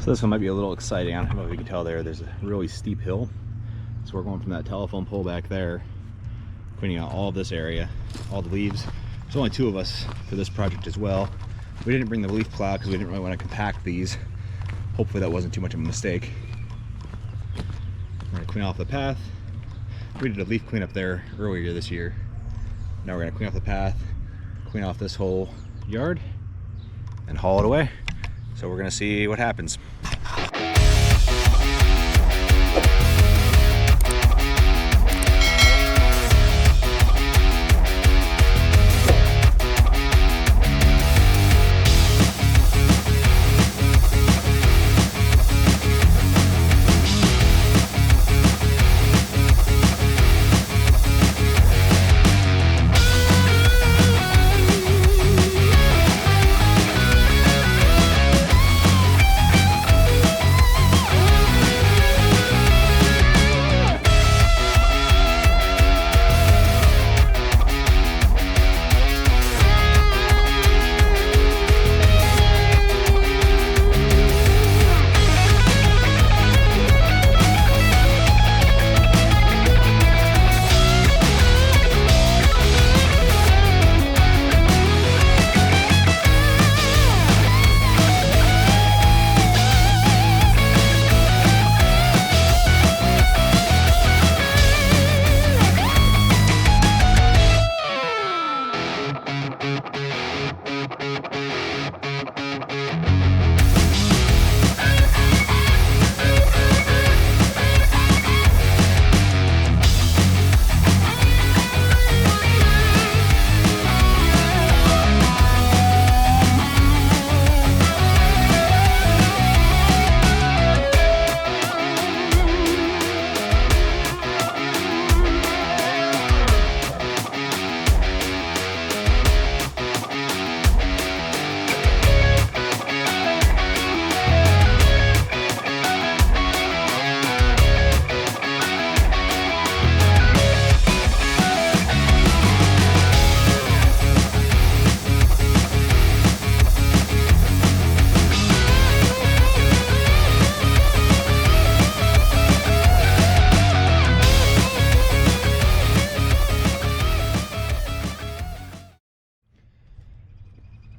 So this one might be a little exciting. I don't know if you can tell there's a really steep hill. So we're going from that telephone pole back there, cleaning out all of this area, all the leaves. There's only 2 of us for this project as well. We didn't bring the leaf plow because we didn't really want to compact these. Hopefully that wasn't too much of a mistake. We're going to clean off the path. We did a leaf cleanup there earlier this year. Now we're going to clean off the path, clean off this whole yard, and haul it away. So we're going to see what happens.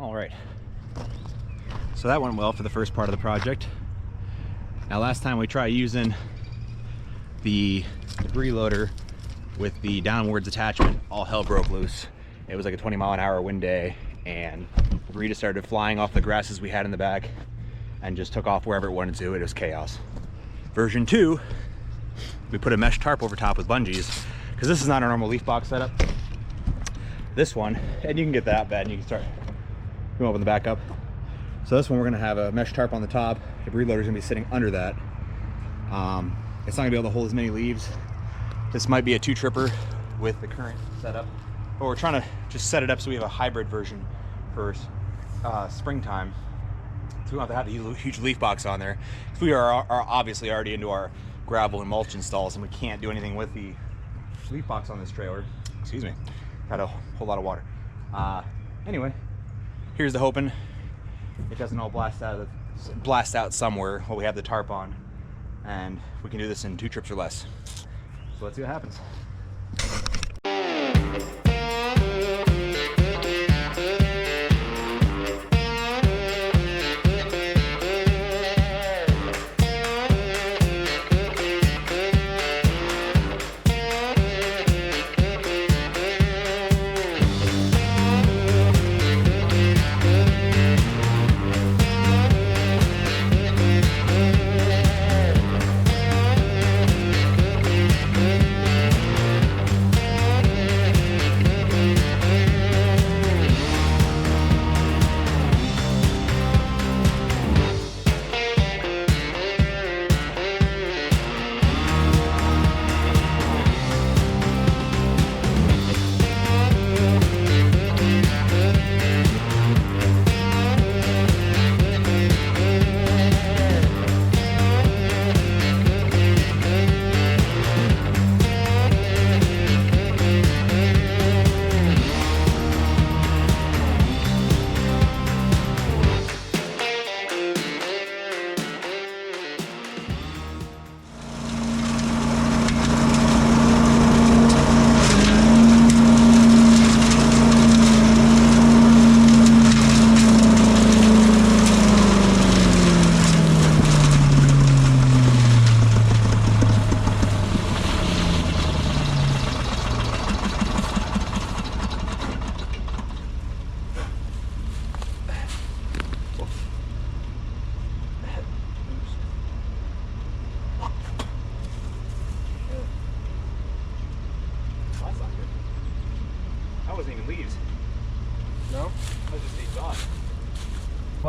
All right, so that went well for the first part of the project. Now last time we tried using the debris loader with the downwards attachment, all hell broke loose. It was like a 20-mile-an-hour wind day, and debris just started flying off the grasses we had in the back and just took off wherever it wanted to. It was chaos. Version 2, we put a mesh tarp over top with bungees, because this is not a normal leaf box setup. This one, and you can get that bad and you can start go open the back up. So this one we're gonna have a mesh tarp on the top. The debris loader's gonna be sitting under that. It's not gonna be able to hold as many leaves. This might be a 2-tripper with the current setup, but we're trying to just set it up so we have a hybrid version for springtime. So we don't have to have a huge leaf box on there. Because we are obviously already into our gravel and mulch installs, and we can't do anything with the leaf box on this trailer. Excuse me, had a whole lot of water. Anyway, here's the hoping it doesn't all blast out somewhere while we have the tarp on, and we can do this in 2 trips or less. So let's see what happens.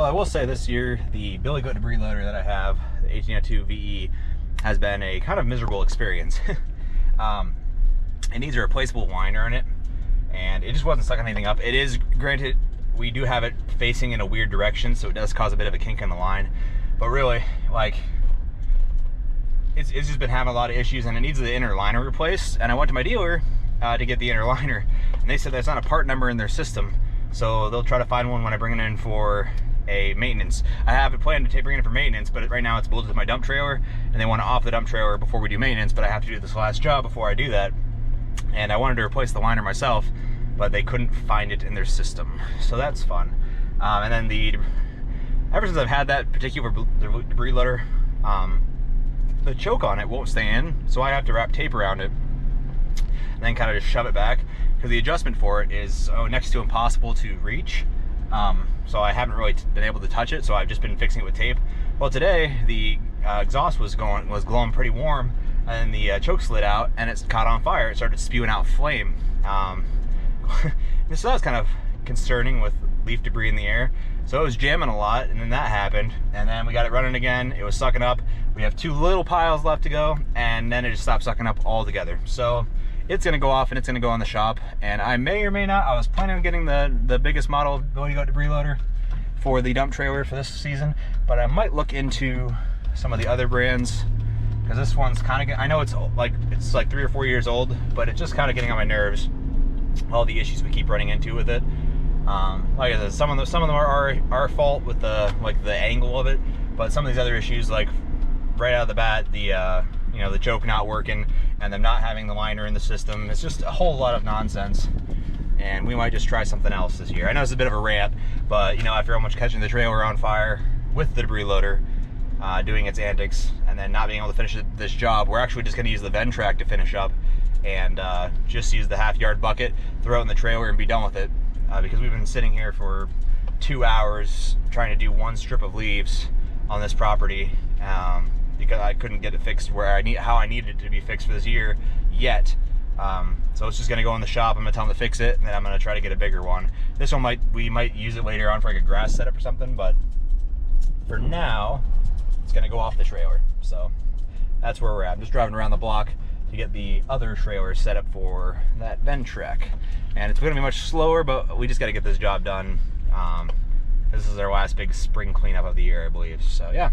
I will say this year, the Billy Goat debris loader that I have, the 1802 VE, has been a kind of miserable experience. It needs a replaceable winder in it, and it just wasn't sucking anything up. It is, granted, we do have it facing in a weird direction, so it does cause a bit of a kink in the line, but really, like, it's just been having a lot of issues, and it needs the inner liner replaced. And I went to my dealer to get the inner liner, and they said there's not a part number in their system, so they'll try to find one when I bring it in for a maintenance. I have it planned to bring it in for maintenance, but right now it's bolted to my dump trailer, and they want to off the dump trailer before we do maintenance, but I have to do this last job before I do that. And I wanted to replace the liner myself, but they couldn't find it in their system, so that's fun. And then ever since I've had that particular debris loader, the choke on it won't stay in, so I have to wrap tape around it and then kind of just shove it back, because the adjustment for it is next to impossible to reach. So I haven't really been able to touch it, so I've just been fixing it with tape. Well, today the exhaust was glowing pretty warm, and the choke slid out and it's caught on fire. It started spewing out flame. So that was kind of concerning with leaf debris in the air. So it was jamming a lot, and then that happened, and then we got it running again. It was sucking up. We have 2 little piles left to go, and then it just stopped sucking up altogether. So it's gonna go off and it's gonna go on the shop, and I may or may not, I was planning on getting the biggest model Billy Goat debris loader for the dump trailer for this season, but I might look into some of the other brands, because this one's kind of, I know it's like 3 or 4 years old, but it's just kind of getting on my nerves, all the issues we keep running into with it. Like I said, some of them are our fault with the angle of it, but some of these other issues, like right out of the bat, the choke not working and them not having the liner in the system, it's just a whole lot of nonsense. And we might just try something else this year. I know it's a bit of a rant, but after how much catching the trailer on fire with the debris loader, doing its antics, and then not being able to finish this job, we're actually just going to use the Ventrac to finish up, and just use the half-yard bucket, throw it in the trailer, and be done with it. Because we've been sitting here for 2 hours trying to do 1 strip of leaves on this property, because I couldn't get it fixed how I needed it to be fixed for this year yet. So it's just gonna go in the shop. I'm gonna tell them to fix it, and then I'm gonna try to get a bigger one. This one we might use it later on for like a grass setup or something, but for now, it's gonna go off the trailer. So that's where we're at. I'm just driving around the block to get the other trailer set up for that Ventrac. And it's gonna be much slower, but we just gotta get this job done. This is our last big spring cleanup of the year, I believe. So yeah.